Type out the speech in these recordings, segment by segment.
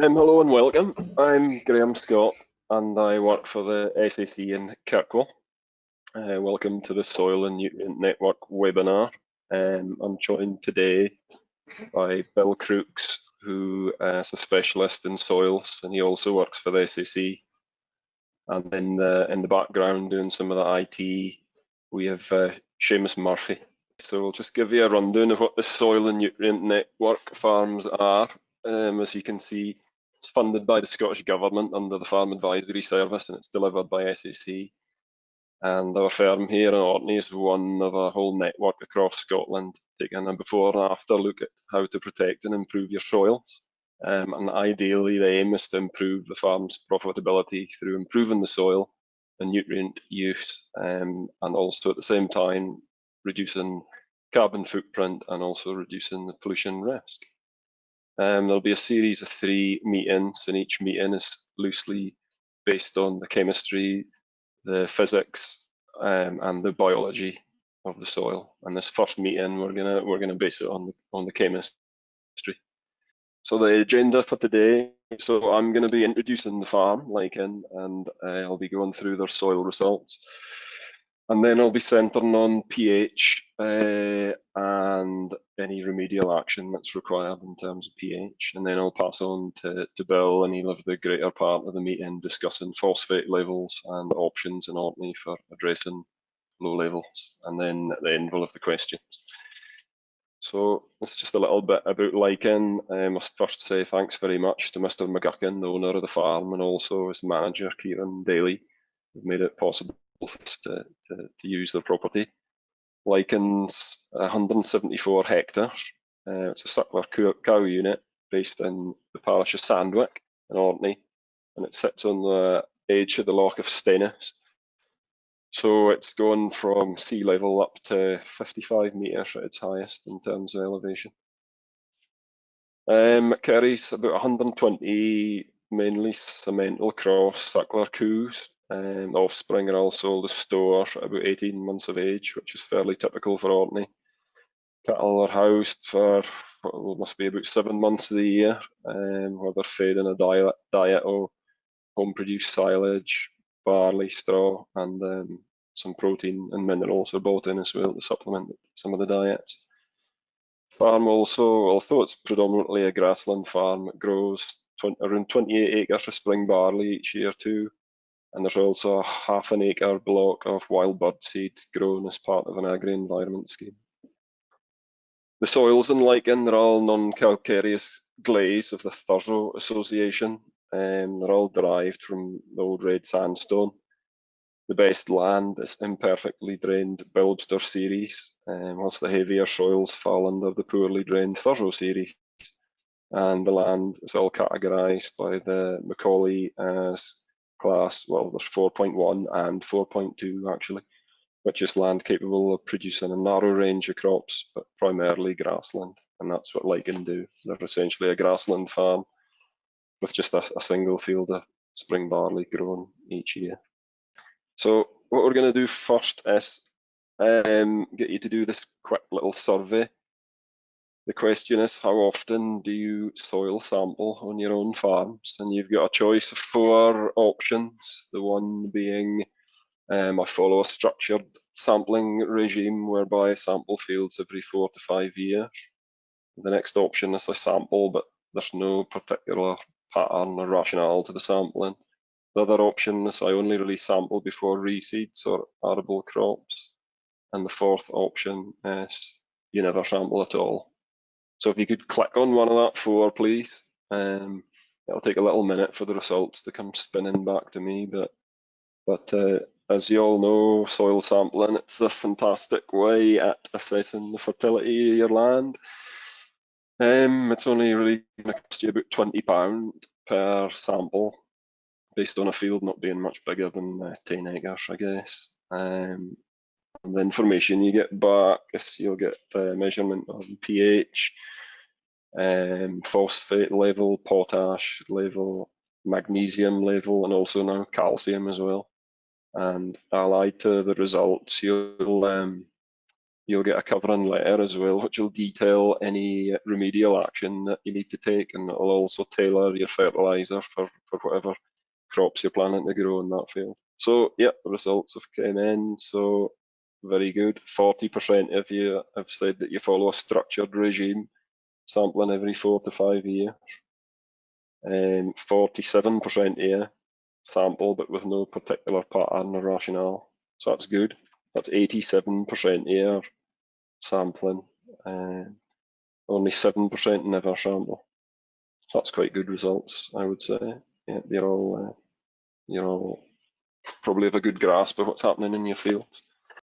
Hello and welcome. I'm Graham Scott and I work for the SAC in Kirkwall. Welcome to the Soil and Nutrient Network webinar. I'm joined today by Bill Crooks, who is a specialist in soils, and he also works for the SAC. And in the background doing some of the IT, we have Seamus Murphy. So I'll just give you a rundown of what the Soil and Nutrient Network farms are. As you can see, it's funded by the Scottish Government under the Farm Advisory Service, and it's delivered by SAC. And our firm here in Orkney is one of a whole network across Scotland, taking a before and after look at how to protect and improve your soils. And ideally, the aim is to improve the farm's profitability through improving the soil and nutrient use, and also at the same time reducing carbon footprint and also reducing the pollution risk. There'll be a series of 3 meetings, and each meeting is loosely based on the chemistry, the physics, and the biology of the soil. And this first meeting, we're gonna base it on the chemistry. So the agenda for today. So I'm going to be introducing the farm, Lyking, and I'll be going through their soil results. And then I'll be centering on pH and any remedial action that's required in terms of pH. And then I'll pass on to Bill, and he'll have the greater part of the meeting discussing phosphate levels and options in Orkney for addressing low levels. And then at the end we'll have the questions. So it's just a little bit about Lyking. I must first say thanks very much to Mr. McGuckin, the owner of the farm, and also his manager, Kieran Daly, who've made it possible for us to use their property. Lyking's 174 hectares. It's a suckler cow unit based in the parish of Sandwick in Orkney, and it sits on the edge of the Loch of Stennis. So it's gone from sea level up to 55 metres at its highest in terms of elevation. It carries about 120 mainly cemental cross suckler coos. The offspring are all sold as stores at about 18 months of age, which is fairly typical for Orkney. Cattle are housed for must be about 7 months of the year, where they're fed in a diet of home-produced silage, barley, straw, and some protein and minerals are brought in as well to supplement some of the diets. Farm also, although it's predominantly a grassland farm, it grows around 28 acres of spring barley each year too, and there's also a half an acre block of wild bird seed grown as part of an agri-environment scheme. The soils in Lyking, they're all non-calcareous glaze of the Thurso Association, and they're all derived from the old red sandstone. The best land is imperfectly drained Bilbster series, whilst the heavier soils fall under the poorly drained Thurso series. And the land is all categorised by the Macaulay as class, well, there's 4.1 and 4.2 actually, which is land capable of producing a narrow range of crops, but primarily grassland. And that's what Lyking do. They're essentially a grassland farm with just a single field of spring barley grown each year. So what we're going to do first is get you to do this quick little survey. The question is, how often do you soil sample on your own farms? And you've got a choice of 4 options. The one being I follow a structured sampling regime whereby I sample fields every 4 to 5 years. The next option is I sample, but there's no particular pattern or rationale to the sampling. The other option is I only really sample before reseeds or arable crops. And the 4th option is you never sample at all. So if you could click on one of that 4, please. It'll take a little minute for the results to come spinning back to me, but as you all know, soil sampling, it's a fantastic way at assessing the fertility of your land. It's only really going to cost you about £20 per sample, based on a field not being much bigger than 10 acres, I guess. And the information you get back is you'll get measurement of pH, phosphate level, potash level, magnesium level, and also now calcium as well. And allied to the results, you'll you'll get a covering letter as well, which will detail any remedial action that you need to take, and it'll also tailor your fertilizer for whatever crops you're planning to grow in that field. So yeah, the results have come in, so very good. 40% of you have said that you follow a structured regime, sampling every 4 to 5 years. 47% here sample but with no particular pattern or rationale, so that's good. That's 87% here sampling, only 7% never sample. So that's quite good results, I would say. Yeah, you're all probably have a good grasp of what's happening in your fields.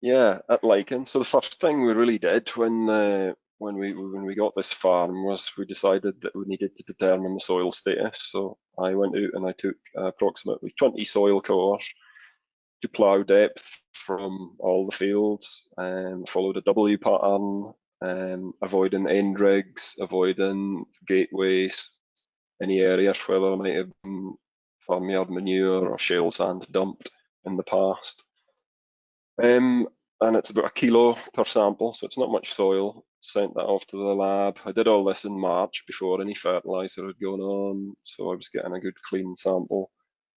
Yeah, at Lyking. So the first thing we really did when we got this farm was we decided that we needed to determine the soil status. So I went out and I took approximately 20 soil cores to plough depth from all the fields, and followed a W pattern, avoiding end rigs, avoiding gateways, any areas where there might have been farmyard manure or shale sand dumped in the past. And it's about 1 kilo per sample, so it's not much soil. Sent that off to the lab. I did all this in March before any fertilizer had gone on, so I was getting a good clean sample.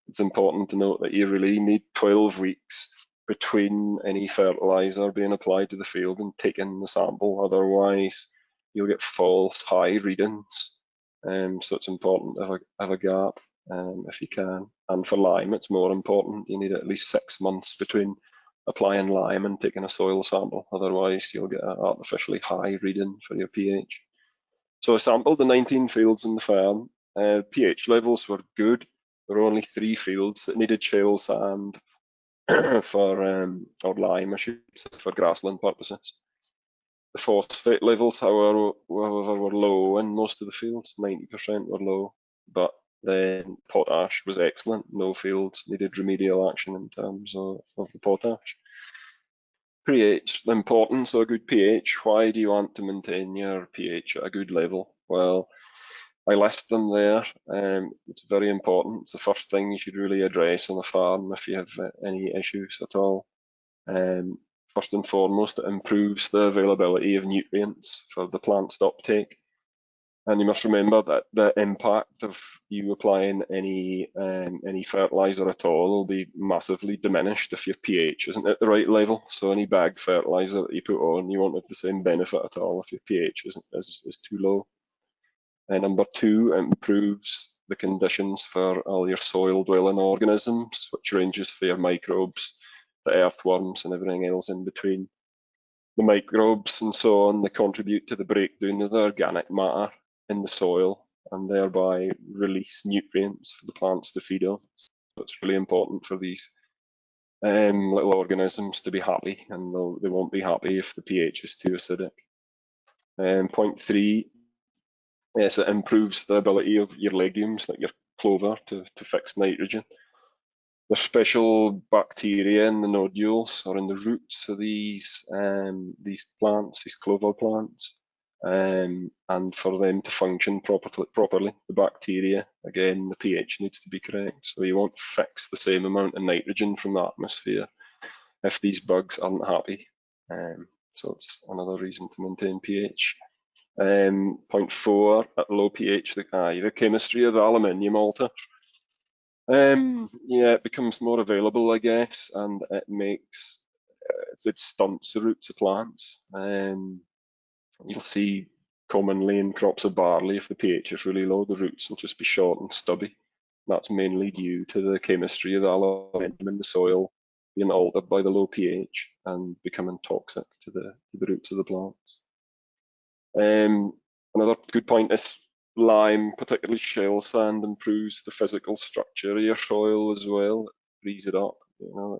It's important to note that you really need 12 weeks between any fertilizer being applied to the field and taking the sample, otherwise you'll get false high readings. So it's important to have a gap if you can. And for lime, it's more important. You need at least 6 months between applying lime and taking a soil sample, otherwise you'll get an artificially high reading for your pH. So I sampled the 19 fields in the farm. pH levels were good. There were only 3 fields that needed shale sand or lime, I should say, for grassland purposes. The phosphate levels, however, were low in most of the fields. 90% were low, but then potash was excellent. No fields needed remedial action in terms of the potash. pH, the importance of a good pH. Why do you want to maintain your pH at a good level? Well, I list them there. It's very important. It's the first thing you should really address on a farm if you have any issues at all. First and foremost, it improves the availability of nutrients for the plant's uptake. And you must remember that the impact of you applying any fertilizer at all will be massively diminished if your pH isn't at the right level. So any bag fertilizer that you put on, you won't have the same benefit at all if your pH is too low. And number 2, it improves the conditions for all your soil-dwelling organisms, which ranges for your microbes, the earthworms, and everything else in between. The microbes and so on, they contribute to the breakdown of the organic matter in the soil and thereby release nutrients for the plants to feed on. So it's really important for these little organisms to be happy, and they won't be happy if the pH is too acidic. Point 3, yes, it improves the ability of your legumes, like your clover, to fix nitrogen. There's special bacteria in the nodules or in the roots of these plants, these clover plants, and for them to function properly, the bacteria, again, the pH needs to be correct. So you won't fix the same amount of nitrogen from the atmosphere if these bugs aren't happy. So it's another reason to maintain pH. Point 4, at low pH, the chemistry of the aluminium alters. Yeah, it becomes more available, I guess, and it stunts the roots of plants. You'll see commonly in crops of barley, if the pH is really low, the roots will just be short and stubby. That's mainly due to the chemistry of the aluminium in the soil being altered by the low pH and becoming toxic to the roots of the plants. Another good point is lime, particularly shale sand, improves the physical structure of your soil as well. It frees it up, I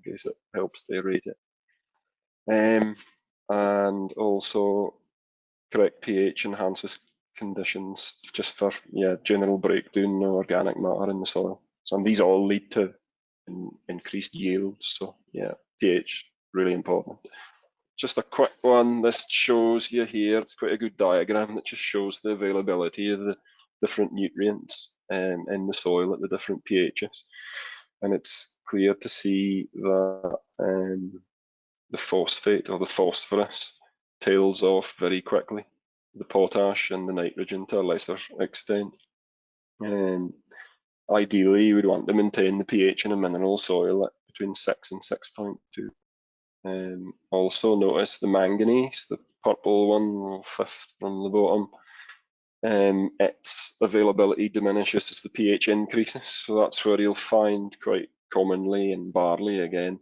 guess it helps to aerate it. And also correct pH enhances conditions just for general breakdown of organic matter in the soil. And these all lead to increased yields. So yeah, pH, really important. Just a quick one, this shows you here, it's quite a good diagram that just shows the availability of the different nutrients in the soil at the different pHs. And it's clear to see that the phosphate or the phosphorus tails off very quickly. The potash and the nitrogen to a lesser extent. Ideally, you would want to maintain the pH in a mineral soil at between 6 and 6.2. Also notice the manganese, the purple one, fifth from the bottom. Its availability diminishes as the pH increases, so that's where you'll find quite commonly in barley again,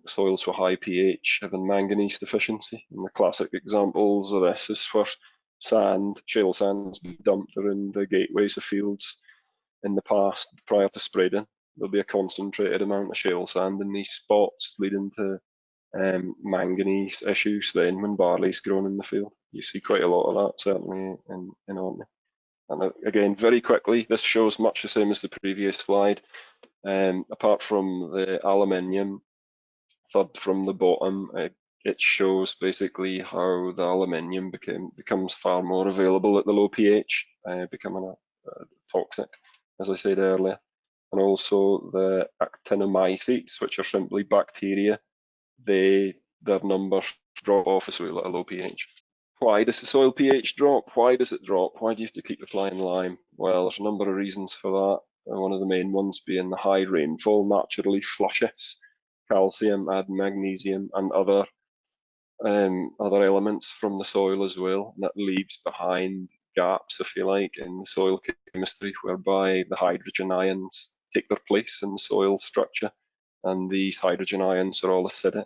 soils with high pH having manganese deficiency. And the classic examples of this is where shale sands dumped around the gateways of fields in the past prior to spreading. There'll be a concentrated amount of shale sand in these spots, leading to manganese issues then when barley's grown in the field. You see quite a lot of that, certainly in Orkney. And again, very quickly, this shows much the same as the previous slide. Apart from the aluminium, third from the bottom, it shows basically how the aluminium becomes far more available at the low pH, becoming toxic, as I said earlier. And also the actinomycetes, which are simply bacteria, their numbers drop off as well at a low pH. Why does the soil pH drop? Why does it drop? Why do you have to keep applying lime? Well, there's a number of reasons for that. One of the main ones being the high rainfall naturally flushes calcium and magnesium and other elements from the soil as well. And that leaves behind gaps, if you like, in the soil chemistry, whereby the hydrogen ions take their place in the soil structure, and these hydrogen ions are all acidic.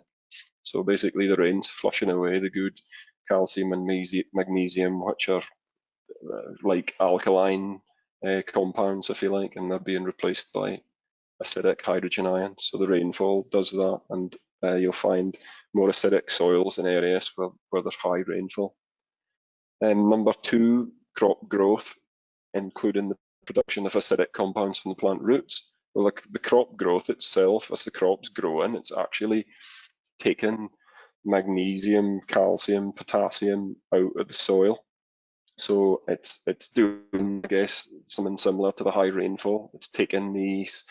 So basically the rain's flushing away the good calcium and magnesium, which are like alkaline compounds, if you like, and they're being replaced by acidic hydrogen ions. So the rainfall does that, and you'll find more acidic soils in areas where there's high rainfall. Number two, crop growth, including the production of acidic compounds from the plant roots. Well, the crop growth itself, as the crop's growing, it's actually taking magnesium, calcium, potassium out of the soil. So it's doing, I guess, something similar to the high rainfall. It's taking these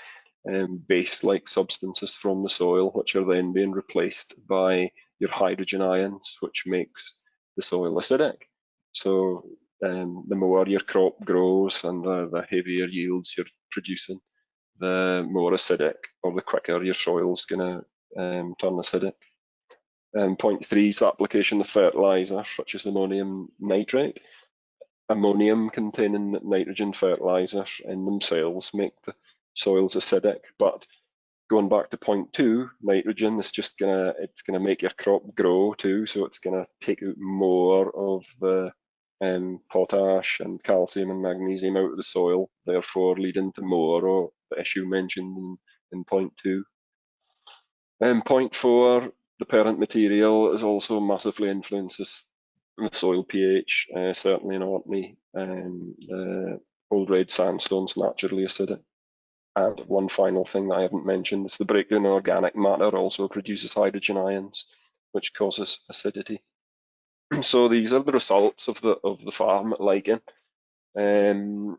base-like substances from the soil, which are then being replaced by your hydrogen ions, which makes the soil acidic. So the more your crop grows and the heavier yields you're producing, the more acidic or the quicker your soil's going to turn acidic. Point three is the application of fertilizer, such as ammonium nitrate. Ammonium containing nitrogen fertilizers in themselves make the soils acidic, but going back to point two, nitrogen is just gonna make your crop grow too, so it's gonna take out more of the potash and calcium and magnesium out of the soil, therefore leading to more of the issue mentioned in point two. Point four, the parent material is also massively influences the soil pH, certainly in Orkney. The old red sandstone's naturally acidic. And one final thing that I haven't mentioned is the breakdown of organic matter also produces hydrogen ions, which causes acidity. So these are the results of the farm at Lyking. There's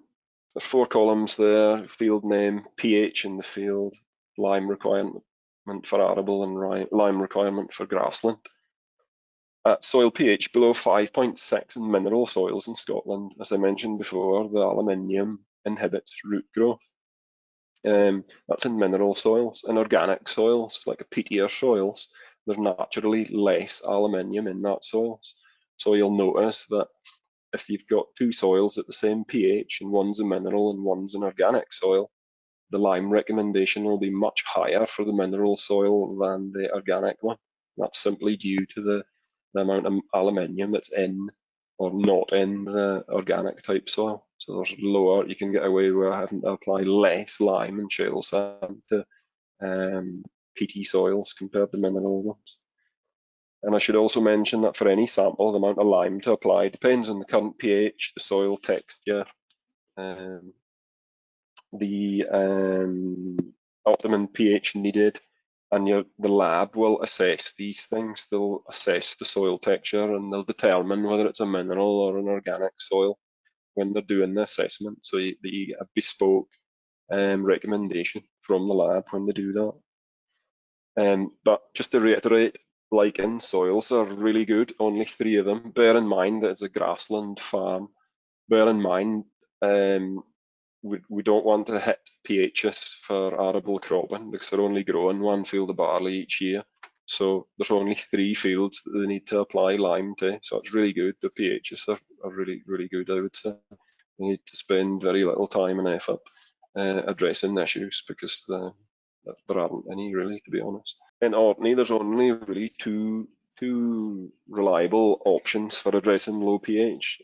4 columns there: field name, pH in the field, lime requirement for arable, and lime requirement for grassland. At soil pH below 5.6 in mineral soils in Scotland, as I mentioned before, the aluminium inhibits root growth. That's in mineral soils. In organic soils, like a peatier soils, there's naturally less aluminium in that soils. So you'll notice that if you've got 2 soils at the same pH, and one's a mineral and one's an organic soil, the lime recommendation will be much higher for the mineral soil than the organic one. That's simply due to the amount of aluminium that's in or not in the organic type soil. So there's lower, you can get away with having to apply less lime and shale sand to peaty soils compared to mineral ones. And I should also mention that for any sample, the amount of lime to apply depends on the current pH, the soil texture, the optimum pH needed, and the lab will assess these things. They'll assess the soil texture and they'll determine whether it's a mineral or an organic soil when they're doing the assessment. So you get a bespoke recommendation from the lab when they do that. But just to reiterate, Lyking soils are really good, only 3 of them. Bear in mind that it's a grassland farm. Bear in mind, we don't want to hit pHs for arable cropping because they're only growing 1 field of barley each year. So there's only 3 fields that they need to apply lime to. So it's really good. The pHs are really, really good, I would say. They need to spend very little time and effort addressing issues because there aren't any, really, to be honest. In Orkney, there's only really two reliable options for addressing low pH.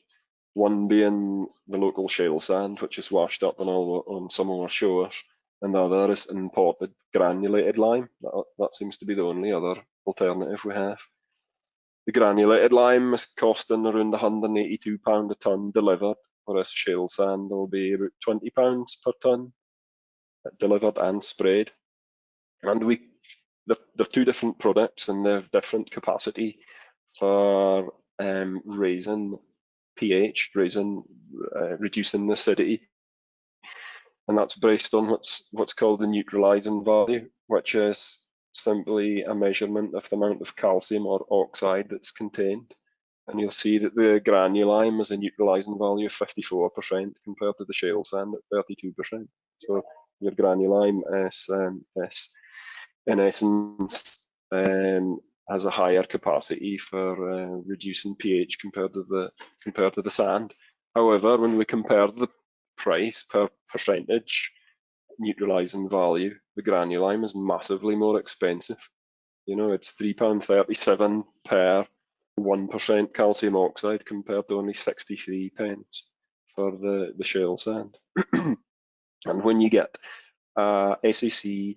One being the local shale sand, which is washed up on some of our shores, and the other is imported granulated lime. That seems to be the only other alternative we have. The granulated lime is costing around £182 a tonne delivered, whereas shale sand will be about £20 per tonne delivered and sprayed. And they're 2 different products, and they have different capacity for raising pH, reducing the acidity, and that's based on what's called the neutralizing value, which is simply a measurement of the amount of calcium or oxide that's contained. And you'll see that the granulime has a neutralizing value of 54% compared to the shale sand at 32%. So your granulime is in essence has a higher capacity for reducing pH compared to the sand. However, when we compare the price per percentage neutralizing value, the granulime is massively more expensive. You know, it's £3.37 per 1% calcium oxide compared to only 63 pence for the shale sand. And when you get SAC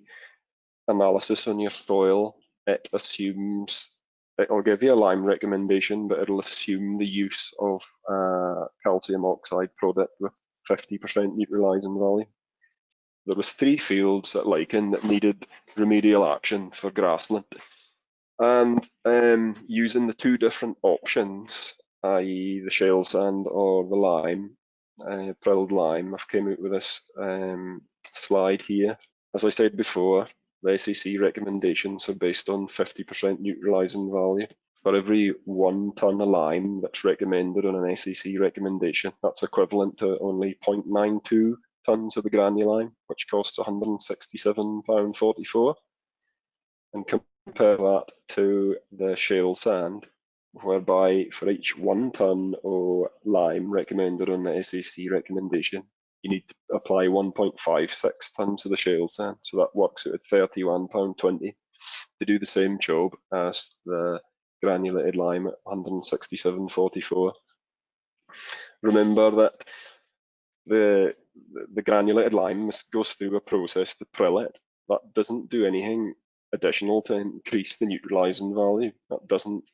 analysis on your soil, it'll give you a lime recommendation, but it'll assume the use of calcium oxide product with 50% neutralizing value. There was 3 fields at Lyking that needed remedial action for grassland, and using the 2 different options, i.e. the shale sand or the lime, prilled lime, I've came out with this slide here. As I said before, the SAC recommendations are based on 50% neutralizing value. For every 1 tonne of lime that's recommended on an SAC recommendation, that's equivalent to only 0.92 tonnes of the granulime, which costs £167.44. And compare that to the shale sand, whereby for each 1 tonne of lime recommended on the SAC recommendation, you need to apply 1.56 tonnes of the shale sand. So that works out at £31.20 to do the same job as the granulated lime at £167.44. Remember that the granulated lime goes through a process to prill it. That doesn't do anything additional to increase the neutralizing value. That doesn't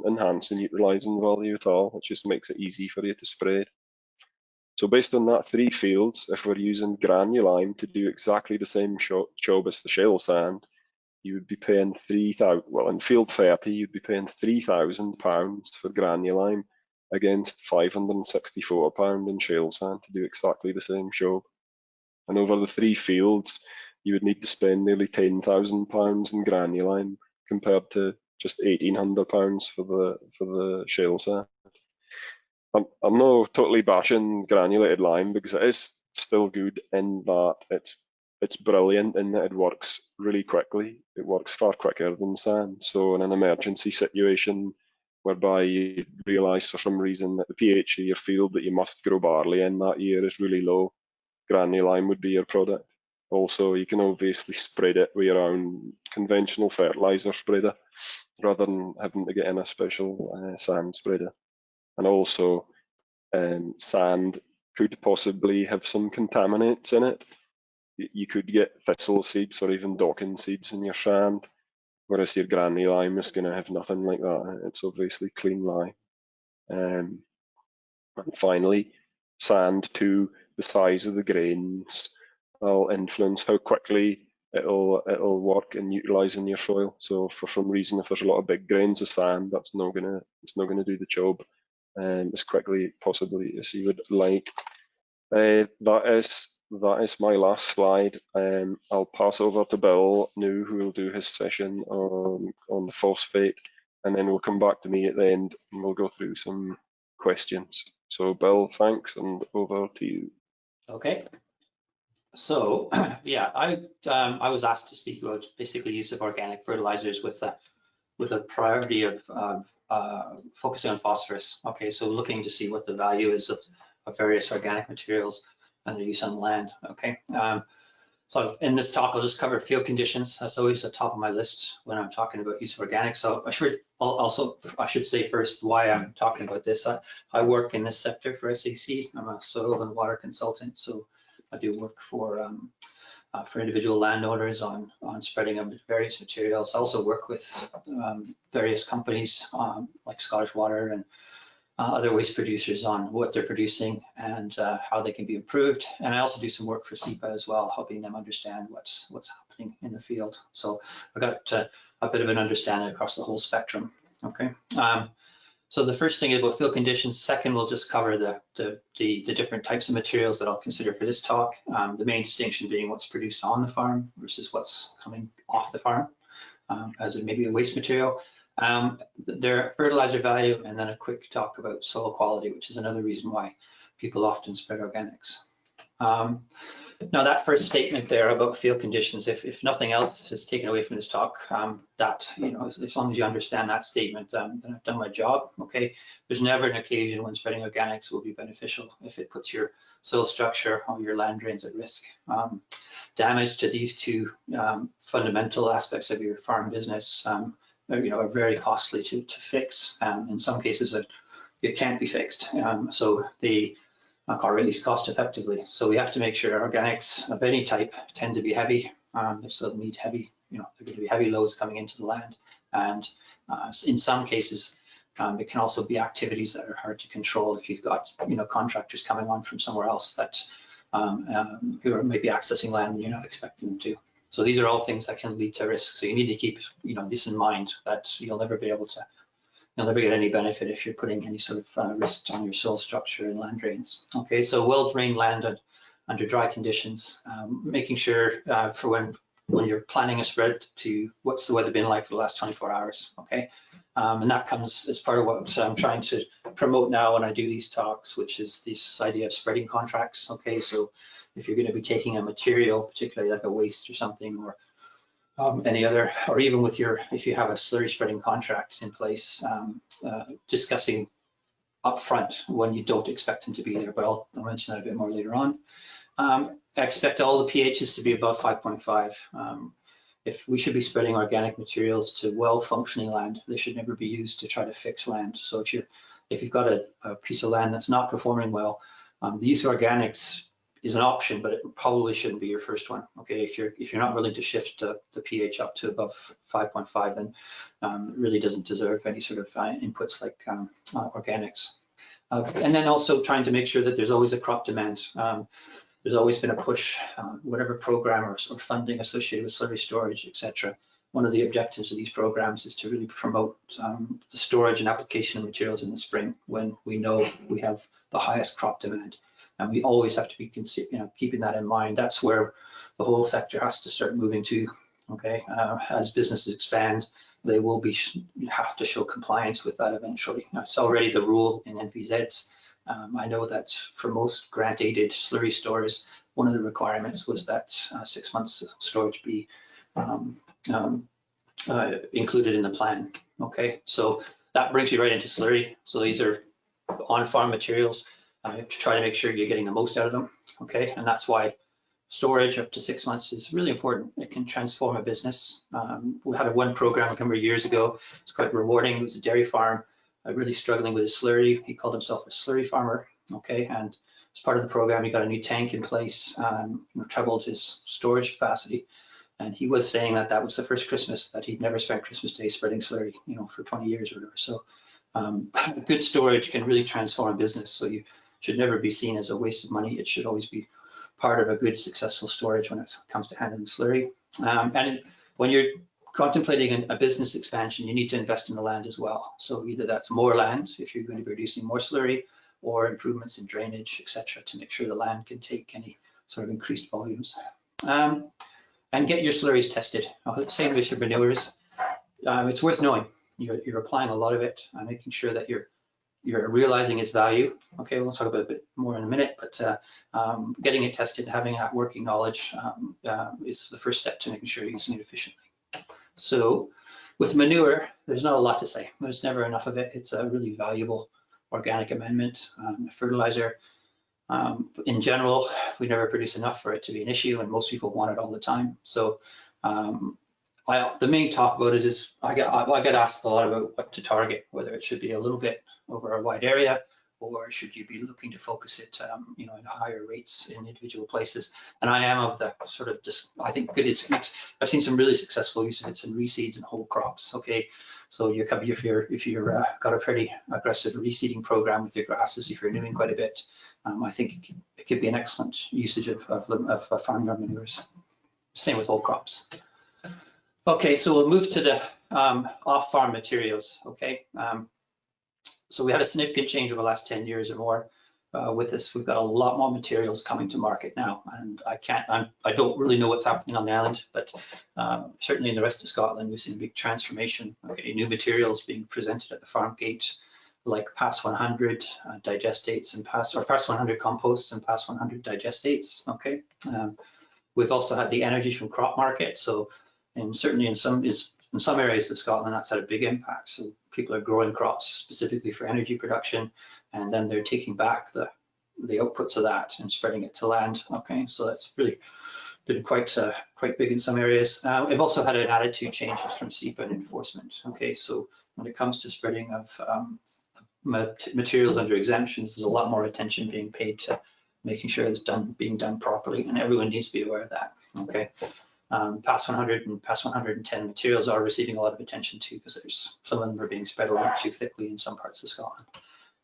enhance the neutralizing value at all. It just makes it easy for you to spray it. So based on that 3 fields, if we're using granulime to do exactly the same job as the shale sand, you would be paying in field 30, you'd be paying £3,000 for granulime against £564 in shale sand to do exactly the same job. And over the 3 fields, you would need to spend nearly £10,000 in granulime compared to just £1,800 for the shale sand. I'm not totally bashing granulated lime because it is still good in that it's brilliant in that it works really quickly. It works far quicker than sand. So in an emergency situation whereby you realise for some reason that the pH of your field that you must grow barley in that year is really low, granulime would be your product. Also, you can obviously spread it with your own conventional fertilizer spreader rather than having to get in a special sand spreader. And also, sand could possibly have some contaminants in it. You could get thistle seeds or even docking seeds in your sand, whereas your granulime is going to have nothing like that. It's obviously clean lime. And finally, sand too, the size of the grains will influence how quickly it'll work in utilising your soil. So for some reason, if there's a lot of big grains of sand, it's not gonna do the job as quickly possibly as you would like. That is that is my last slide. I'll pass over to Bill now, who will do his session on the phosphate, and then we'll come back to me at the end and we'll go through some questions. So Bill, thanks, and over to you. Okay. So yeah, I was asked to speak about basically use of organic fertilizers with a priority of focusing on phosphorus. Okay, so looking to see what the value is of various organic materials and their use on land. Okay, so in this talk I'll just cover field conditions. That's always the top of my list when I'm talking about use of organics. So I should say first why I'm talking about this. I work in this sector for SAC. I'm a soil and water consultant, so I do work for individual landowners on spreading of various materials. I also work with various companies like Scottish Water and other waste producers on what they're producing and how they can be improved. And I also do some work for SEPA as well, helping them understand what's happening in the field. So I got a bit of an understanding across the whole spectrum. Okay. So the first thing is about field conditions. Second, we'll just cover the different types of materials that I'll consider for this talk. The main distinction being what's produced on the farm versus what's coming off the farm as maybe a waste material. Their fertilizer value, and then a quick talk about soil quality, which is another reason why people often spread organics. Now that first statement there about field conditions, if nothing else is taken away from this talk, that, you know, as long as you understand that statement, then I've done my job. Okay, there's never an occasion when spreading organics will be beneficial if it puts your soil structure or your land drains at risk. Damage to these two fundamental aspects of your farm business, are very costly to fix. In some cases, it can't be fixed. So they or at least cost effectively. So we have to make sure organics of any type tend to be heavy. They still need heavy, they're going to be heavy loads coming into the land. And in some cases, it can also be activities that are hard to control if you've got, contractors coming on from somewhere else that who are maybe accessing land and you're not expecting them to. So these are all things that can lead to risk. So you need to keep, this in mind, that you'll never get any benefit if you're putting any sort of risk on your soil structure and land drains. Okay, so well-drained land under dry conditions, making sure for when you're planning a spread to what's the weather been like for the last 24 hours, okay? And that comes as part of what I'm trying to promote now when I do these talks, which is this idea of spreading contracts, okay? So if you're gonna be taking a material, particularly like a waste or something, or any other, or even with if you have a slurry spreading contract in place, discussing upfront when you don't expect them to be there, but I'll mention that a bit more later on. I expect all the pHs to be above 5.5. If we should be spreading organic materials to well-functioning land, they should never be used to try to fix land. So if you've got a piece of land that's not performing well, the use of organics is an option, but it probably shouldn't be your first one. Okay, if you're not willing to shift the pH up to above 5.5, then it really doesn't deserve any sort of inputs like organics. And then also trying to make sure that there's always a crop demand. There's always been a push, whatever program or funding associated with slurry storage, etc. One of the objectives of these programs is to really promote the storage and application of materials in the spring when we know we have the highest crop demand. And we always have to be keeping that in mind. That's where the whole sector has to start moving to. Okay, as businesses expand, they will have to show compliance with that eventually. Now, it's already the rule in NVZs. I know that for most grant-aided slurry stores, one of the requirements was that 6 months storage be included in the plan. Okay, so that brings you right into slurry. So these are on-farm materials. You have to try to make sure you're getting the most out of them. Okay, and that's why storage up to 6 months is really important. It can transform a business. We had one program a number of years ago. It's quite rewarding. It was a dairy farm, really struggling with his slurry. He called himself a slurry farmer. Okay, and as part of the program, he got a new tank in place, trebled his storage capacity. And he was saying that that was the first Christmas that he'd never spent Christmas Day spreading slurry, for 20 years or whatever. So good storage can really transform a business. So you should never be seen as a waste of money. It should always be part of a good, successful storage when it comes to handling slurry. When you're contemplating a business expansion, you need to invest in the land as well. So either that's more land if you're going to be producing more slurry, or improvements in drainage, etc., to make sure the land can take any sort of increased volumes. And get your slurries tested. Same with your manures. It's worth knowing. You're applying a lot of it and making sure that you're realizing its value. Okay, we'll talk about it a bit more in a minute, but getting it tested, having that working knowledge is the first step to making sure you're using it efficiently. So with manure, there's not a lot to say. There's never enough of it. It's a really valuable organic amendment, fertilizer. In general, we never produce enough for it to be an issue, and most people want it all the time. So the main talk about it is I get asked a lot about what to target, whether it should be a little bit over a wide area, or should you be looking to focus it, in higher rates in individual places. And I am of the sort of I think good. I've seen some really successful use of it in reseeds and whole crops. Okay, so if you're got a pretty aggressive reseeding program with your grasses, if you're doing quite a bit, I think it could be an excellent usage of farmyard manures. Same with whole crops. Okay, so we'll move to the off-farm materials. Okay, so we had a significant change over the last 10 years or more with this. We've got a lot more materials coming to market now, and I don't really know what's happening on the island, but certainly in the rest of Scotland, we've seen a big transformation. Okay, new materials being presented at the farm gate, like PAS 100 digestates and PAS 100 composts and PAS 100 digestates. Okay, we've also had the energy from crop market. So, and certainly in some areas of Scotland, that's had a big impact. So people are growing crops specifically for energy production, and then they're taking back the outputs of that and spreading it to land. Okay, so that's really been quite big in some areas. We've also had an attitude changes from SEPA and enforcement. Okay, so when it comes to spreading of materials under exemptions, there's a lot more attention being paid to making sure it's being done properly, and everyone needs to be aware of that. Okay. PAS 100 and PAS 110 materials are receiving a lot of attention too, because some of them are being spread a lot too thickly in some parts of Scotland.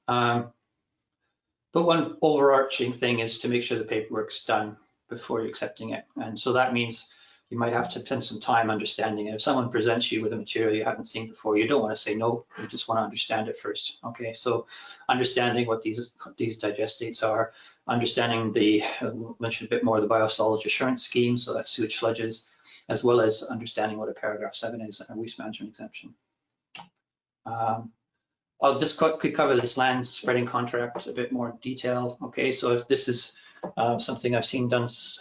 But one overarching thing is to make sure the paperwork's done before you're accepting it. And so that means you might have to spend some time understanding it. If someone presents you with a material you haven't seen before, you don't want to say no, you just want to understand it first. Okay, so understanding what these digestates are, understanding we'll mention a bit more of the Biosolid assurance scheme, so that's sewage sludges, as well as understanding what a paragraph 7 is, a waste management exemption. I'll just quickly cover this land spreading contract a bit more in detail. Okay, so if this is something I've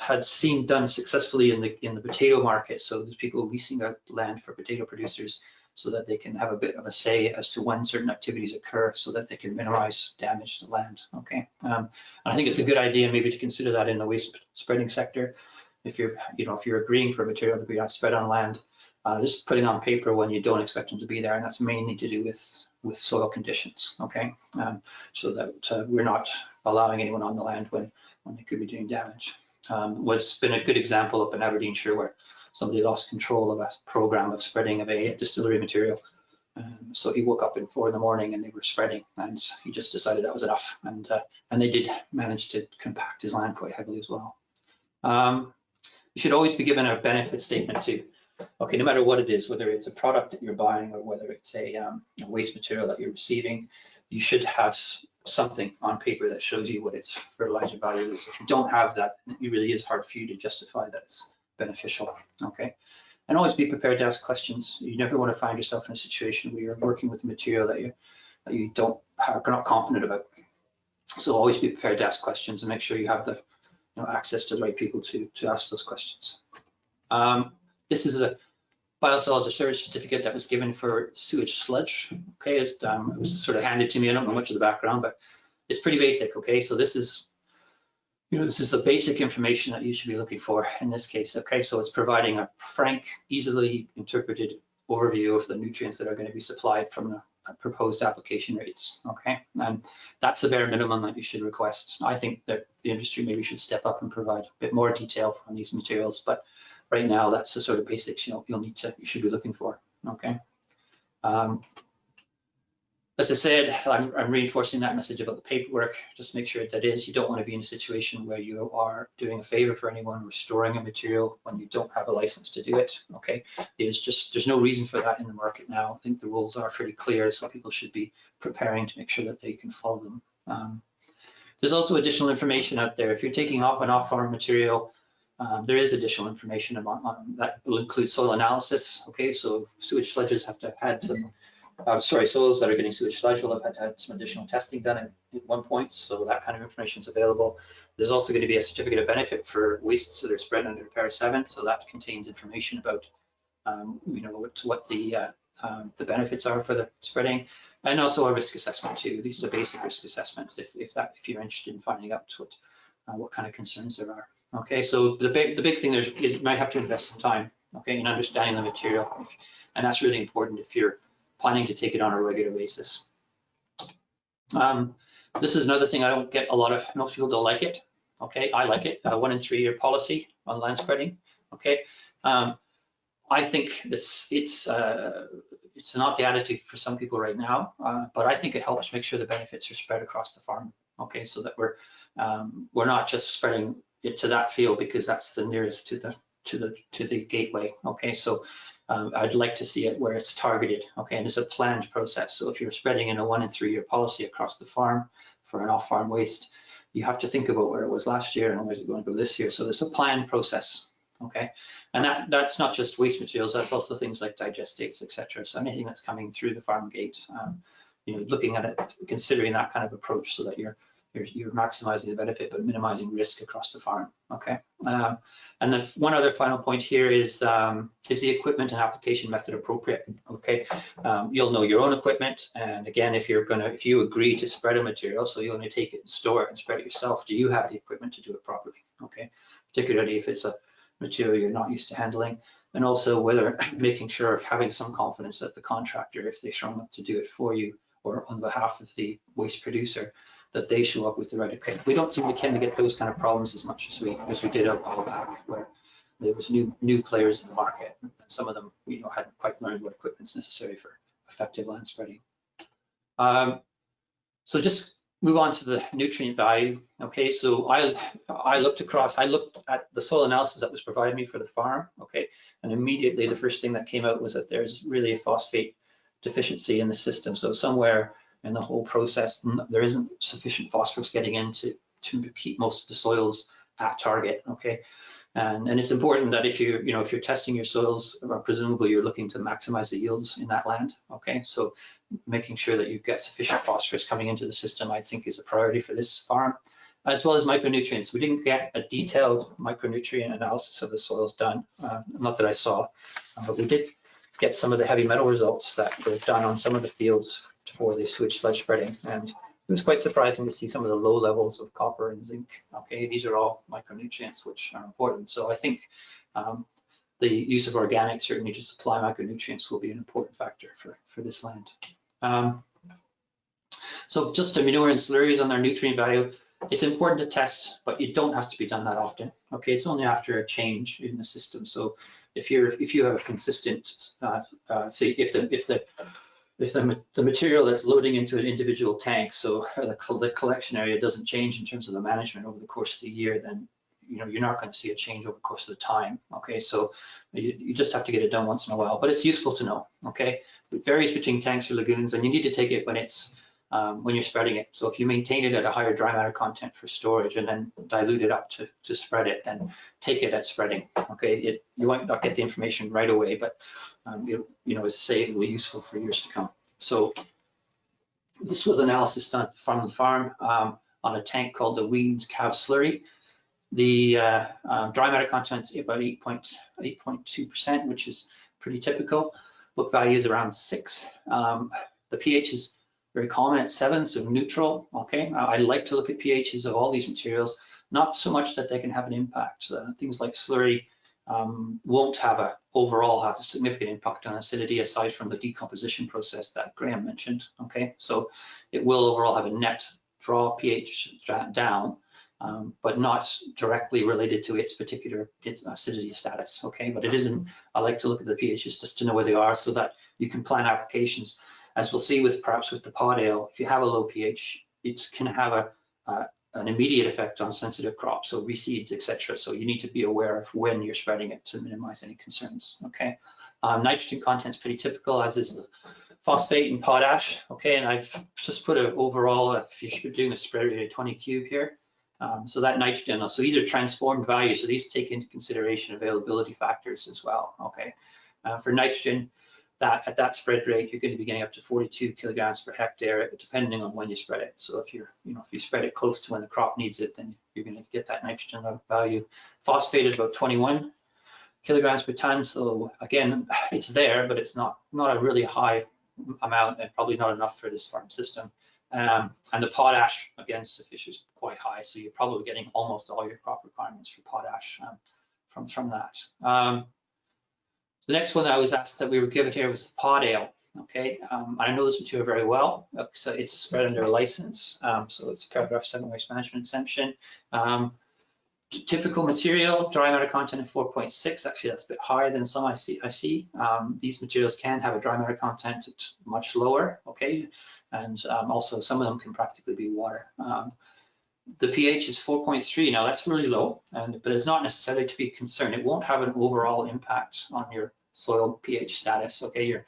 had seen done successfully in the potato market. So there's people leasing out land for potato producers so that they can have a bit of a say as to when certain activities occur, so that they can minimize damage to land. Okay, and I think it's a good idea maybe to consider that in the waste spreading sector. If you're agreeing for a material to be spread on land, just putting on paper when you don't expect them to be there, and that's mainly to do with soil conditions. Okay, so that we're not allowing anyone on the land when they could be doing damage. What's been a good example up in Aberdeenshire, where somebody lost control of a program of spreading of a distillery material. So he woke up at 4 in the morning and they were spreading, and he just decided that was enough. And they did manage to compact his land quite heavily as well. You should always be given a benefit statement too. Okay, no matter what it is, whether it's a product that you're buying or whether it's a waste material that you're receiving, you should have something on paper that shows you what its fertilizer value is. If you don't have that, it really is hard for you to justify that it's beneficial. Okay, and always be prepared to ask questions. You never want to find yourself in a situation where you're working with a material that you are not confident about. So always be prepared to ask questions and make sure you have the access to the right people to ask those questions. This is a Biosolid assurance certificate that was given for sewage sludge. Okay, it was sort of handed to me. I don't know much of the background, but it's pretty basic. Okay, so this is the basic information that you should be looking for in this case. Okay, so it's providing a frank, easily interpreted overview of the nutrients that are going to be supplied from the proposed application rates. Okay, and that's the bare minimum that you should request. I think that the industry maybe should step up and provide a bit more detail on these materials, but right now that's the sort of basics you should be looking for. Okay. As I said, I'm reinforcing that message about the paperwork. Just make sure that you don't want to be in a situation where you are doing a favor for anyone, restoring a material when you don't have a license to do it. Okay, there's no reason for that in the market now. I think the rules are pretty clear, so people should be preparing to make sure that they can follow them. There's also additional information out there. If you're taking off an off-farm material, there is additional information on that will include soil analysis. Okay, so sewage sludges have to have had some, soils that are getting sewage sludge will have had some additional testing done at one point. So that kind of information is available. There's also going to be a certificate of benefit for wastes that are spread under Para 7. So that contains information about, what the benefits are for the spreading, and also a risk assessment too. These are the basic risk assessments if you're interested in finding out what kind of concerns there are. Okay, so the big thing is you might have to invest some time, okay, in understanding the material, and that's really important if you're planning to take it on a regular basis. This is another thing I don't get a lot of. Most people don't like it. Okay, I like it. 1 in 3 year policy on land spreading. Okay, I think it's not the attitude for some people right now, but I think it helps make sure the benefits are spread across the farm. Okay, so that we're not just spreading it to that field because that's the nearest to the gateway. Okay, so I'd like to see it where it's targeted. Okay, and it's a planned process. So if you're spreading in a 1 in 3 year policy across the farm for an off-farm waste, you have to think about where it was last year and where's it going to go this year. So there's a planned process. Okay, and that's not just waste materials. That's also things like digestates, etc. So anything that's coming through the farm gate, looking at it, considering that kind of approach, so that you're maximizing the benefit but minimizing risk across the farm. Okay, and then one other final point here is the equipment and application method appropriate? Okay, you'll know your own equipment, and again, if you agree to spread a material, so you only take it and store it and spread it yourself, do you have the equipment to do it properly? Okay, particularly if it's a material you're not used to handling, and also whether making sure of having some confidence that the contractor, if they show up to do it for you or on behalf of the waste producer, that they show up with the right equipment. We don't seem to tend to get those kind of problems as much as we did a while back, where there was new players in the market, and some of them hadn't quite learned what equipment's necessary for effective land spreading. So just move on to the nutrient value. Okay, so I looked at the soil analysis that was provided me for the farm. Okay, and immediately the first thing that came out was that there's really a phosphate deficiency in the system. So somewhere in the whole process, there isn't sufficient phosphorus getting in to keep most of the soils at target. Okay, and it's important that if you're testing your soils, presumably you're looking to maximize the yields in that land. Okay, so making sure that you get sufficient phosphorus coming into the system, I think, is a priority for this farm, as well as micronutrients. We didn't get a detailed micronutrient analysis of the soils done, not that I saw, but we did get some of the heavy metal results that were done on some of the fields for the sewage sludge spreading, and it was quite surprising to see some of the low levels of copper and zinc. Okay, these are all micronutrients which are important. So I think the use of organics, certainly to supply micronutrients, will be an important factor for this land. So just to manure and slurries on their nutrient value, it's important to test, but you don't have to be done that often. Okay, it's only after a change in the system. So if you have a consistent, say if the material that's loading into an individual tank, so the collection area doesn't change in terms of the management over the course of the year, then you're not going to see a change over the course of the time. Okay, so you just have to get it done once in a while, but it's useful to know. Okay, it varies between tanks or lagoons, and you need to take it when you're spreading it. So if you maintain it at a higher dry matter content for storage and then dilute it up to spread it, then take it at spreading. Okay, you might not get the information right away, but as I say, it will be useful for years to come. So this was analysis done from the farm on a tank called the weaned calf slurry. The dry matter content is about 8.2%, which is pretty typical. Book value is around 6. The pH is very common at 7, so neutral. Okay, I like to look at pHs of all these materials, not so much that they can have an impact. Things like slurry won't overall have a significant impact on acidity, aside from the decomposition process that Graham mentioned. Okay, so it will overall have a net draw pH down, but not directly related to its acidity status. Okay, but it isn't. I like to look at the pHs just to know where they are, so that you can plan applications. As we'll see perhaps with the pod ale, if you have a low pH, it can have an immediate effect on sensitive crops, so reseeds, etc. So you need to be aware of when you're spreading it to minimize any concerns. Okay, nitrogen content is pretty typical, as is the phosphate and potash, okay, and I've just put an overall, if you're doing a spread rate of 20 cube here, so that nitrogen, so these are transformed values, so these take into consideration availability factors as well, okay. For nitrogen, at that spread rate, you're going to be getting up to 42 kilograms per hectare, depending on when you spread it. So if if you spread it close to when the crop needs it, then you're going to get that nitrogen value. Phosphate is about 21 kilograms per ton. So again, it's there, but it's not a really high amount, and probably not enough for this farm system. And the potash, again, sufficient is quite high. So you're probably getting almost all your crop requirements for potash from that. The next one that I was asked that we were given here was pod ale. Okay, I know this material very well. So it's spread under a license. So it's paragraph 7 waste management exemption. Typical material, dry matter content of 4.6. Actually, that's a bit higher than some I see. These materials can have a dry matter content that's much lower. Okay, and also some of them can practically be water. The pH is 4.3. Now that's really low, but it's not necessarily to be concerned. It won't have an overall impact on your soil pH status. Okay,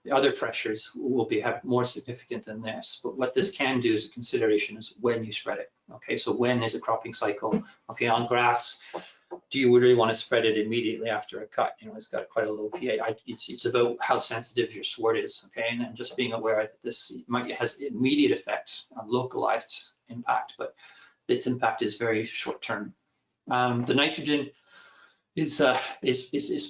the other pressures will have more significant than this. But what this can do as a consideration is when you spread it. Okay, so when is a cropping cycle? Okay, on grass, do you really want to spread it immediately after a cut? It's got quite a low pH. It's about how sensitive your sward is. Okay, and then just being aware that this has immediate effect on localized impact, but its impact is very short term. The nitrogen is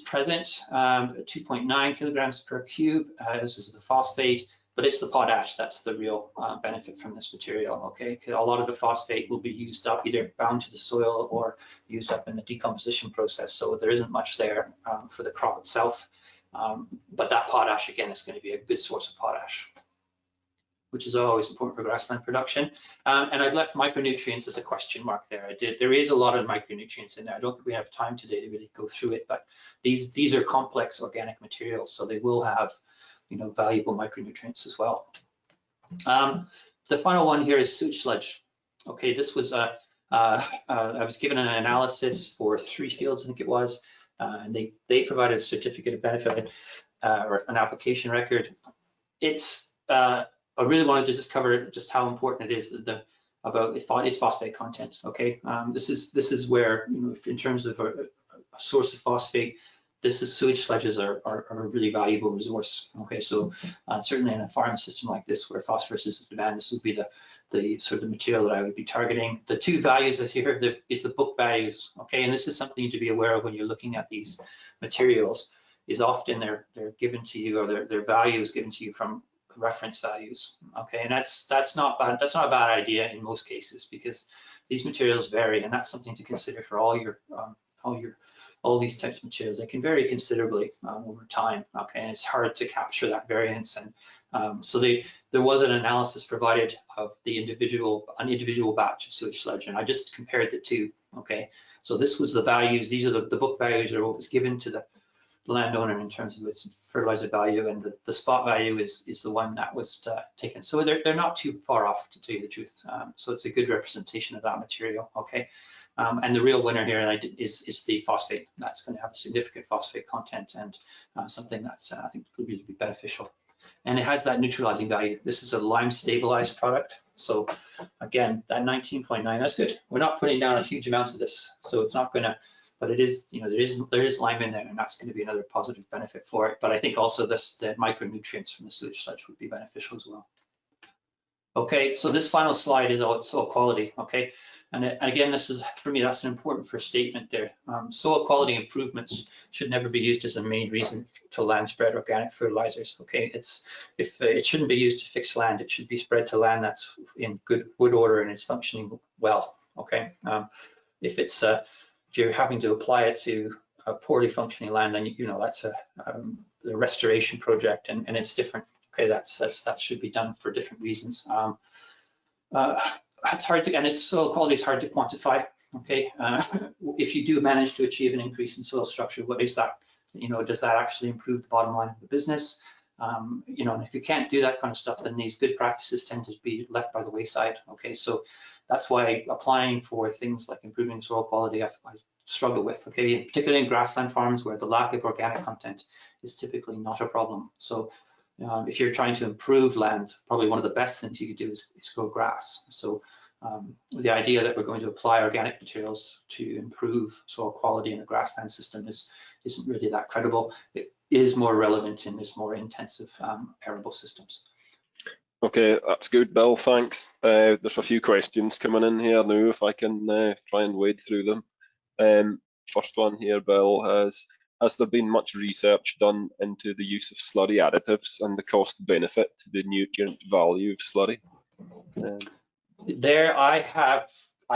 present, 2.9 kilograms per cube. This is the phosphate, but it's the potash that's the real benefit from this material. Okay, a lot of the phosphate will be used up, either bound to the soil or used up in the decomposition process. So there isn't much there for the crop itself. But that potash, again, is going to be a good source of potash, which is always important for grassland production. And I've left micronutrients as a question mark there. There is a lot of micronutrients in there. I don't think we have time today to really go through it, but these are complex organic materials, so they will have, valuable micronutrients as well. The final one here is sewage sludge. Okay, this was I was given an analysis for 3 fields, I think it was, and they provided a certificate of benefit or an application record. I really wanted to just cover just how important it is about its phosphate content. Okay, this is where, in terms of a source of phosphate, sewage sludges are a really valuable resource. Okay, so certainly in a farm system like this where phosphorus is in demand, this would be the sort of material that I would be targeting. The 2 values as here is the book values. Okay, and this is something to be aware of when you're looking at these materials. Is often they're given to you, or their value is given to you from reference values. Okay, and that's not bad. That's not a bad idea in most cases, because these materials vary, and that's something to consider for all these types of materials. They can vary considerably over time. Okay, and it's hard to capture that variance. And so there was an analysis provided of an individual batch of sewage sludge, and I just compared the 2. Okay, so this was the values. These are the book values, or what was given to the landowner in terms of its fertilizer value, and the spot value is the one that was taken. So they're not too far off, to tell you the truth. So it's a good representation of that material. Okay, and the real winner here is the phosphate. That's going to have a significant phosphate content, and something that's I think will really be beneficial. And it has that neutralizing value. This is a lime stabilized product. So again, that 19.9, that's good. We're not putting down huge amounts of this, so it's not going to. But it is, there is lime in there, and that's going to be another positive benefit for it. But I think also the micronutrients from the sewage sludge would be beneficial as well. Okay, so this final slide is soil quality. Okay, and again, this is, for me, that's an important first statement there. Soil quality improvements should never be used as a main reason to land spread organic fertilizers. Okay, it shouldn't be used to fix land. It should be spread to land that's in good wood order and it's functioning well. Okay, if you're having to apply it to a poorly functioning land, then that's a restoration project, and it's different. Okay, that should be done for different reasons. It's hard to, and soil quality is hard to quantify. Okay, if you do manage to achieve an increase in soil structure, what is that? Does that actually improve the bottom line of the business? And if you can't do that kind of stuff, then these good practices tend to be left by the wayside. Okay, so that's why applying for things like improving soil quality, I struggle with. Okay, particularly in grassland farms where the lack of organic content is typically not a problem. So if you're trying to improve land, probably one of the best things you could do is grow grass. So the idea that we're going to apply organic materials to improve soil quality in a grassland system isn't really that credible. It is more relevant in this more intensive arable systems. Okay, that's good, Bill, thanks. There's a few questions coming in here now, if I can try and wade through them. First one here, Bill, has there been much research done into the use of slurry additives and the cost benefit to the nutrient value of slurry? There I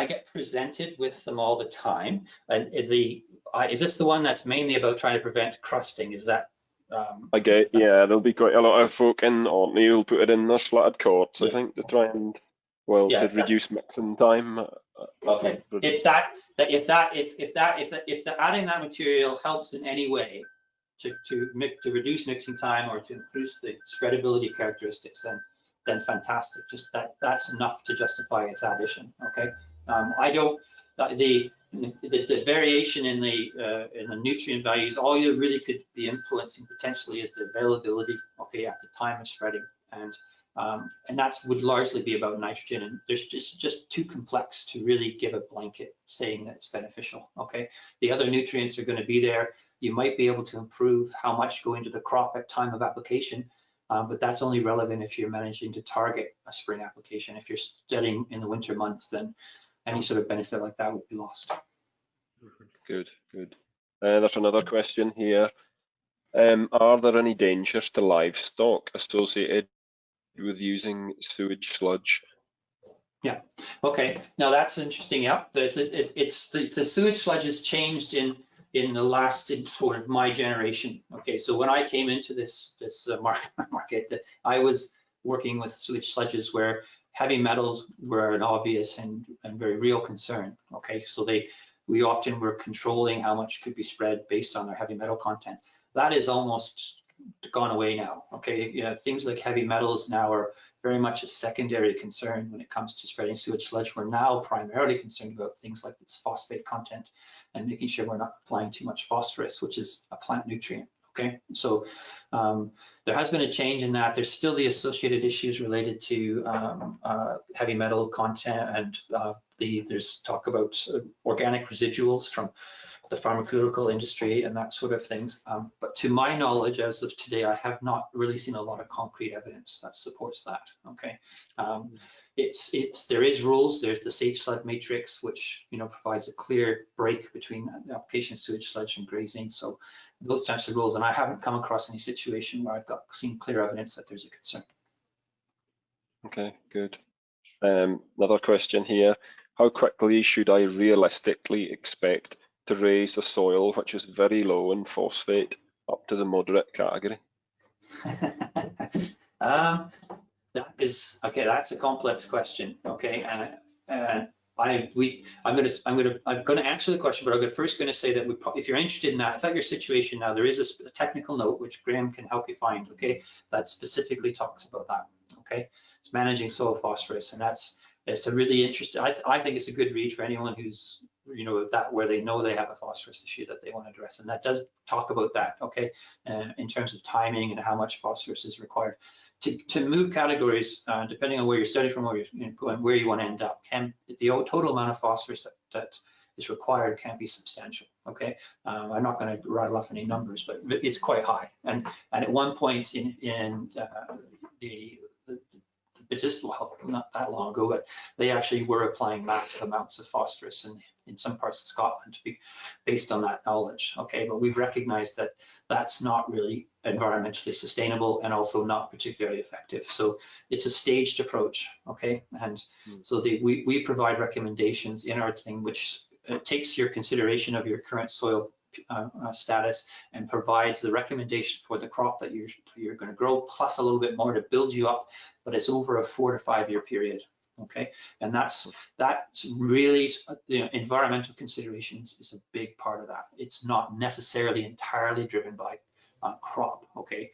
get presented with them all the time. And is this the one that's mainly about trying to prevent crusting? Is that? I get, yeah, there'll be quite a lot of folk in Orkney who'll put it in their slatted courts, I think, to try and, well, to reduce mixing time. Okay, if adding that material helps in any way to reduce mixing time or to increase the spreadability characteristics, then fantastic. Just that's enough to justify its addition. Okay, I don't the variation in the nutrient values. All you really could be influencing potentially is the availability. Okay, at the time of spreading, and that would largely be about nitrogen, and there's just too complex to really give a blanket saying that it's beneficial. Okay, the other nutrients are going to be there. You might be able to improve how much go into the crop at time of application, but that's only relevant if you're managing to target a spring application. If you're studying in the winter months, then any sort of benefit like that would be lost. Good, good. There's another question here. Are there any dangers to livestock associated with using sewage sludge? Yeah. Okay. Now that's interesting. Yeah. The sewage sludge has changed in the last sort of my generation. Okay. So when I came into this market, I was working with sewage sludges where heavy metals were an obvious and very real concern. Okay. So we often were controlling how much could be spread based on their heavy metal content. That is almost gone away now. Okay. Yeah. Things like heavy metals now are very much a secondary concern when it comes to spreading sewage sludge. We're now primarily concerned about things like its phosphate content and making sure we're not applying too much phosphorus, which is a plant nutrient. Okay, so there has been a change in that. There's still the associated issues related to heavy metal content, and there's talk about organic residuals from the pharmaceutical industry and that sort of things. But to my knowledge, as of today, I have not really seen a lot of concrete evidence that supports that. Okay, there is rules. There's the safe sludge matrix, which provides a clear break between the application of sewage sludge and grazing. So those types of rules, and I haven't come across any situation where I've seen clear evidence that there's a concern. Okay, good. Another question here. How quickly should I realistically expect to raise a soil which is very low in phosphate up to the moderate category? That's a complex question. Okay, and I'm going to answer the question, but I'm first going to say that if you're interested in that, I thought your situation now, there is a technical note which Graham can help you find. Okay, that specifically talks about that. Okay, it's managing soil phosphorus, and it's a really interesting. I think it's a good read for anyone who's where they know they have a phosphorus issue that they want to address, and that does talk about that. Okay, in terms of timing and how much phosphorus is required to move categories, depending on where you're studying from, where you're going, where you want to end up. The total amount of phosphorus that is required can be substantial. Okay, I'm not going to rattle off any numbers, but it's quite high. And at one point in not that long ago, but they actually were applying massive amounts of phosphorus in some parts of Scotland based on that knowledge. Okay, but we've recognized that that's not really environmentally sustainable and also not particularly effective. So it's a staged approach. Okay, and so we provide recommendations in our thing which takes your consideration of your current soil status and provides the recommendation for the crop that you're going to grow, plus a little bit more to build you up, but it's over a 4 to 5 year period. Okay, and that's really environmental considerations is a big part of that. It's not necessarily entirely driven by crop. Okay,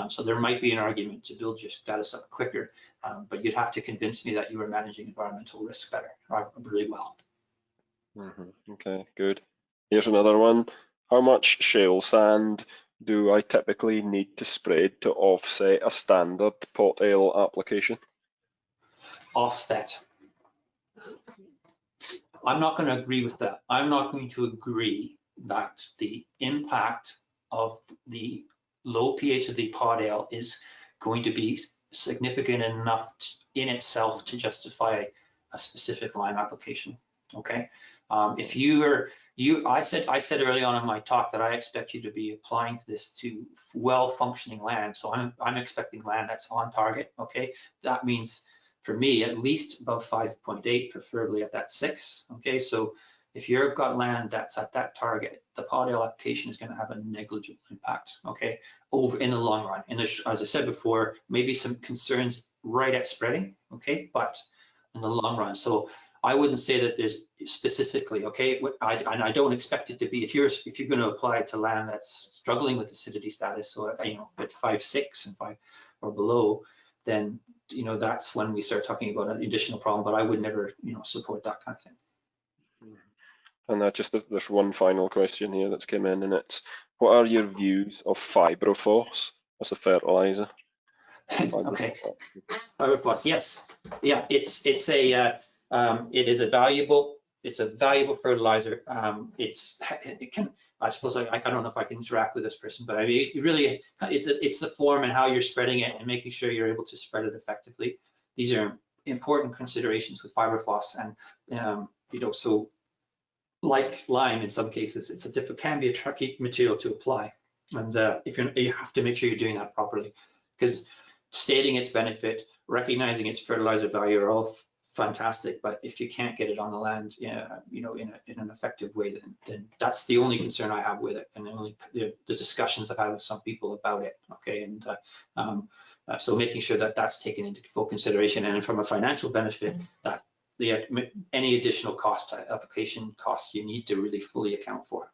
so there might be an argument to build your status up quicker, but you'd have to convince me that you are managing environmental risk better, really well. Okay, good. Here's another one. How much shale sand do I typically need to spread to offset a standard pot ale application? Offset. I'm not going to agree with that. I'm not going to agree that the impact of the low pH of the pot ale is going to be significant enough in itself to justify a specific lime application. Okay, if I said early on in my talk that I expect you to be applying this to well-functioning land. So I'm expecting land that's on target. Okay, that means for me at least above 5.8, preferably at that 6. Okay, so if you've got land that's at that target, the pot ale application is going to have a negligible impact. Okay, over in the long run. And as I said before, maybe some concerns right at spreading. Okay, but in the long run, so I wouldn't say that there's specifically, okay, and I don't expect it to be, if you're going to apply it to land that's struggling with acidity status, so at 5.6 and 5 or below, then that's when we start talking about an additional problem. But I would never support that kind of thing. And there's one final question here that's come in, and it's, what are your views of Fibroforce as a fertilizer? Okay, Fibroforce, yes, yeah, it is a valuable fertilizer. I suppose I don't know if I can interact with this person, but I mean, it's the form and how you're spreading it and making sure you're able to spread it effectively. These are important considerations with Fibroforce, and so like lime, in some cases, can be a tricky material to apply, and you have to make sure you're doing that properly, because stating its benefit, recognizing its fertilizer value are all fantastic, but if you can't get it on the land, in an effective way, then that's the only concern I have with it, and the discussions I've had with some people about it. Okay, and so making sure that that's taken into full consideration, and from a financial benefit, that any additional application costs you need to really fully account for.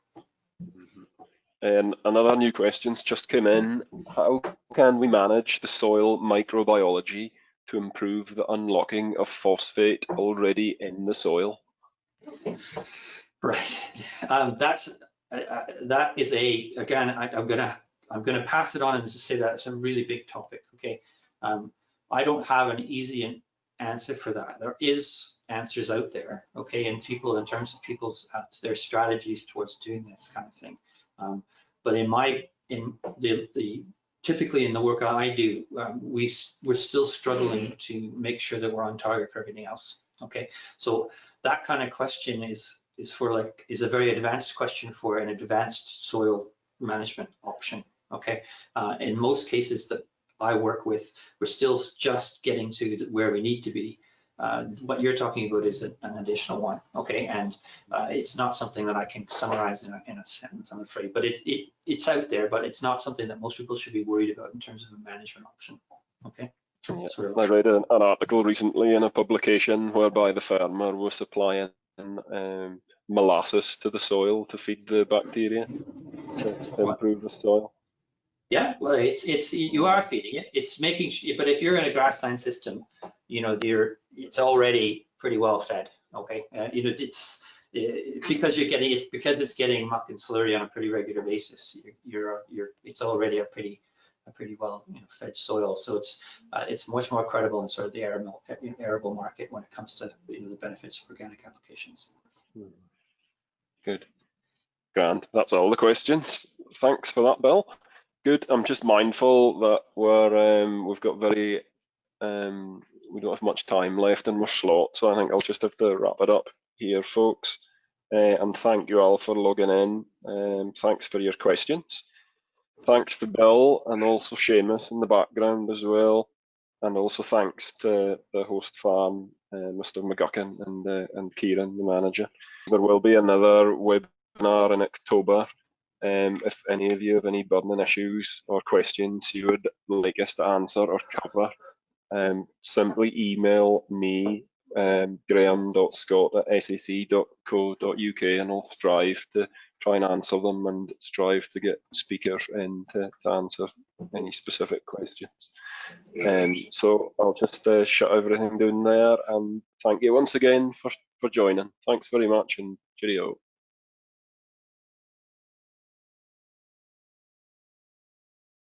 And another new question's just came in. How can we manage the soil microbiology to improve the unlocking of phosphate already in the soil? Right. That is again, I'm gonna pass it on and just say that it's a really big topic. Okay, I don't have an easy answer for that. There is answers out there. Okay, and in terms of people's their strategies towards doing this kind of thing. But typically in the work I do, we're still struggling to make sure that we're on target for everything else. Okay, so that kind of question is a very advanced question for an advanced soil management option. Okay, in most cases that I work with, we're still just getting to where we need to be. What you're talking about is an additional one, okay, and it's not something that I can summarize in a sentence, I'm afraid, but it's out there, but it's not something that most people should be worried about in terms of a management option. Okay. Yeah. I read an article recently in a publication whereby the farmer was supplying molasses to the soil to feed the bacteria to improve the soil. Yeah, well, you are feeding it. It's making sure, but if you're in a grassland system, it's already pretty well fed. Okay, it's because it's getting muck and slurry on a pretty regular basis. It's already a pretty well fed soil. So it's much more credible in sort of the arable market when it comes to the benefits of organic applications. Good, grand. That's all the questions. Thanks for that, Bill. Good. I'm just mindful that we've got we don't have much time left in our slot, so I think I'll just have to wrap it up here, folks. And thank you all for logging in. Thanks for your questions. Thanks to Bill and also Seamus in the background as well. And also thanks to the host farm, Mr. McGuckin and Kieran, the manager. There will be another webinar in October. If any of you have any burning issues or questions you would like us to answer or cover, simply email me, graham.scott@sac.co.uk, and I'll strive to try and answer them and strive to get speakers in to answer any specific questions. So I'll just shut everything down there, and thank you once again for joining. Thanks very much, and cheerio.